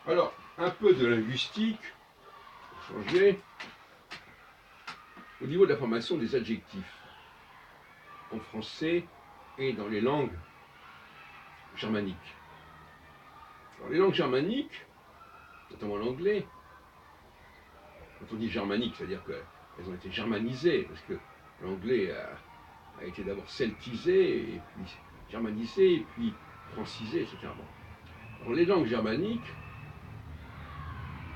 Alors, un peu de linguistique, pour changer, au niveau de la formation des adjectifs, en français et dans les langues germaniques. Alors, les langues germaniques, notamment l'anglais, quand on dit germanique, c'est-à-dire qu'elles ont été germanisées, parce que l'anglais a été d'abord celtisé, et puis germanisé, et puis francisé, etc. Bon. Alors, les langues germaniques,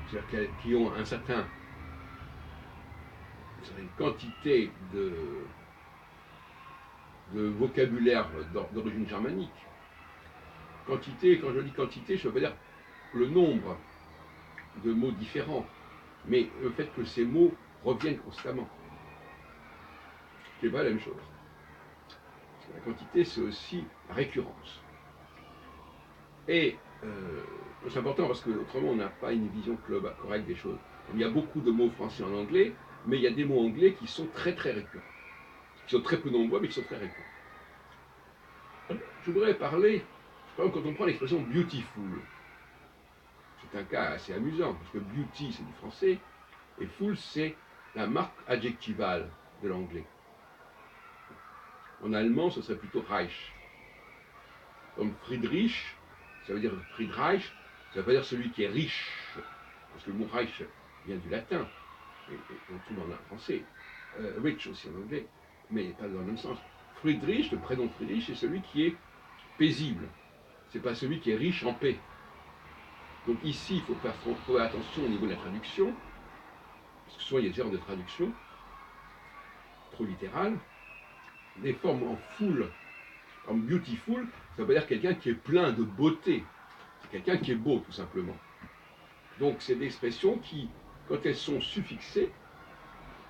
c'est-à-dire qui ont une certaine quantité de vocabulaire d'origine germanique. Quantité, quand je dis quantité, je veux pas dire le nombre de mots différents, mais le fait que ces mots reviennent constamment. C'est pas la même chose. Parce que la quantité, c'est aussi la récurrence. Et c'est important parce que autrement, on n'a pas une vision correcte des choses. Il y a beaucoup de mots français en anglais, mais il y a des mots anglais qui sont très très récurrents. Qui sont très peu nombreux, mais qui sont très récurrents. Je voudrais parler, par exemple, quand on prend l'expression beautiful, c'est un cas assez amusant, parce que beauty, c'est du français, et full, c'est la marque adjectivale de l'anglais. En allemand, ce serait plutôt Reich. Comme Friedrich, ça veut dire Friedreich, ça veut pas dire celui qui est riche, parce que le mot Reich vient du latin, et on trouve en français. Rich aussi en anglais, mais pas dans le même sens. Friedrich, le prénom Friedrich, c'est celui qui est paisible. C'est pas celui qui est riche en paix. Donc ici, il faut faire attention au niveau de la traduction, parce que souvent il y a des erreurs de traduction, trop littérales. Des formes en full, en beautiful, ça veut dire quelqu'un qui est plein de beauté. C'est quelqu'un qui est beau, tout simplement. Donc c'est des expressions qui, quand elles sont suffixées,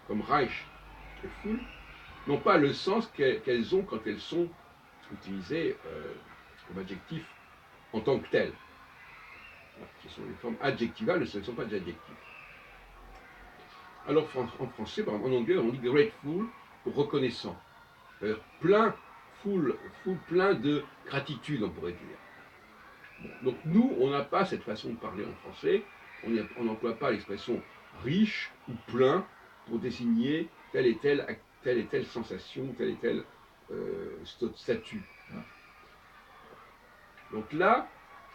comme Reich et full, n'ont pas le sens qu'elles ont quand elles sont utilisées comme adjectif en tant que tel. Ce sont des formes adjectivales, mais ce ne sont pas des adjectifs. Alors en français, en anglais, on dit grateful pour reconnaissant. Plein, full, plein de gratitude, on pourrait dire. Bon, donc nous, on n'a pas cette façon de parler en français. On n'emploie pas l'expression riche ou plein pour désigner telle et telle sensation, tel et tel statut. Donc là,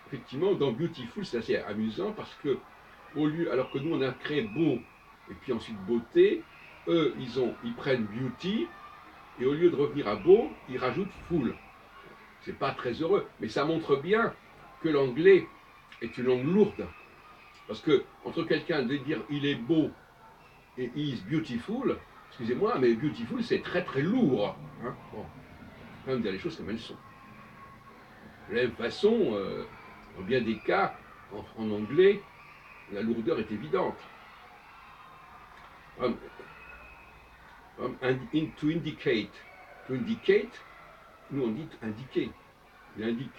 effectivement, dans Beautiful, c'est assez amusant parce que, alors que nous, on a créé beau et puis ensuite beauté, eux, ils prennent beauty et au lieu de revenir à beau, ils rajoutent full. C'est pas très heureux, mais ça montre bien que l'anglais est une langue lourde. Parce que entre quelqu'un de dire il est beau et he is beautiful, excusez-moi, mais beautiful c'est très très lourd. Hein, bon, il faut quand même dire les choses comme elles sont. De la même façon, dans bien des cas, en anglais, la lourdeur est évidente. To indicate. To indicate, nous on dit indiquer. Il indique.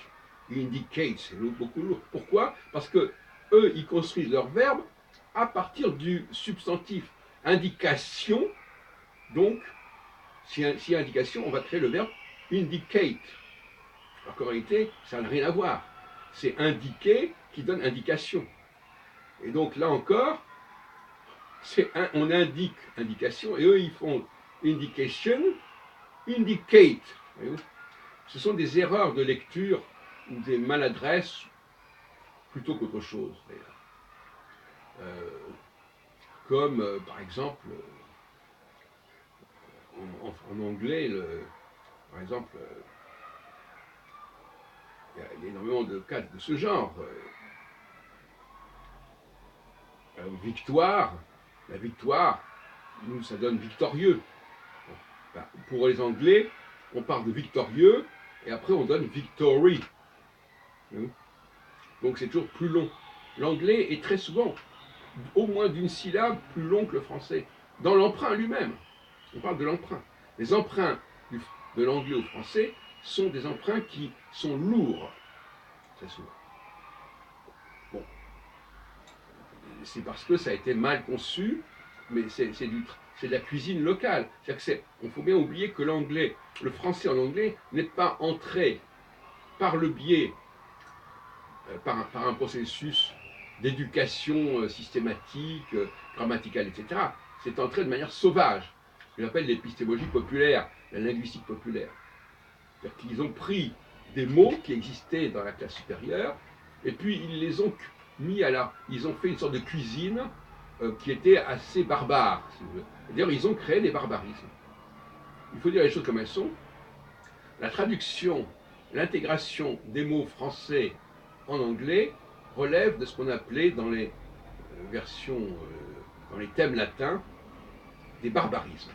Il indicate, c'est beaucoup lourd. Pourquoi? Parce que eux, ils construisent leur verbe à partir du substantif. Indication, donc, si y a indication, on va créer le verbe indicate. Alors qu'en réalité, ça n'a rien à voir. C'est indiquer qui donne indication. Et donc là encore, on indique indication et eux ils font indication, indicate. Ce sont des erreurs de lecture ou des maladresses plutôt qu'autre chose. Comme par exemple en anglais, par exemple, il y a énormément de cas de ce genre. Victoire, la victoire, nous, ça donne victorieux. Pour les Anglais, on parle de victorieux et après on donne victory. Donc c'est toujours plus long. L'anglais est très souvent au moins d'une syllabe plus long que le français. Dans l'emprunt lui-même, on parle de l'emprunt. Les emprunts de l'anglais au français sont des emprunts qui sont lourds, très souvent. Bon, c'est parce que ça a été mal conçu, mais c'est de la cuisine locale. Il faut bien oublier que l'anglais, le français en anglais, n'est pas entré par le biais, par un processus d'éducation systématique, grammaticale, etc. C'est entré de manière sauvage, ce que j'appelle l'épistémologie populaire, la linguistique populaire. C'est-à-dire qu'ils ont pris des mots qui existaient dans la classe supérieure, et puis ils les ont mis à la... Ils ont fait une sorte de cuisine qui était assez barbare, si vous voulez. D'ailleurs, ils ont créé des barbarismes. Il faut dire les choses comme elles sont. La traduction, l'intégration des mots français en anglais relève de ce qu'on appelait dans les versions, dans les thèmes latins, des barbarismes.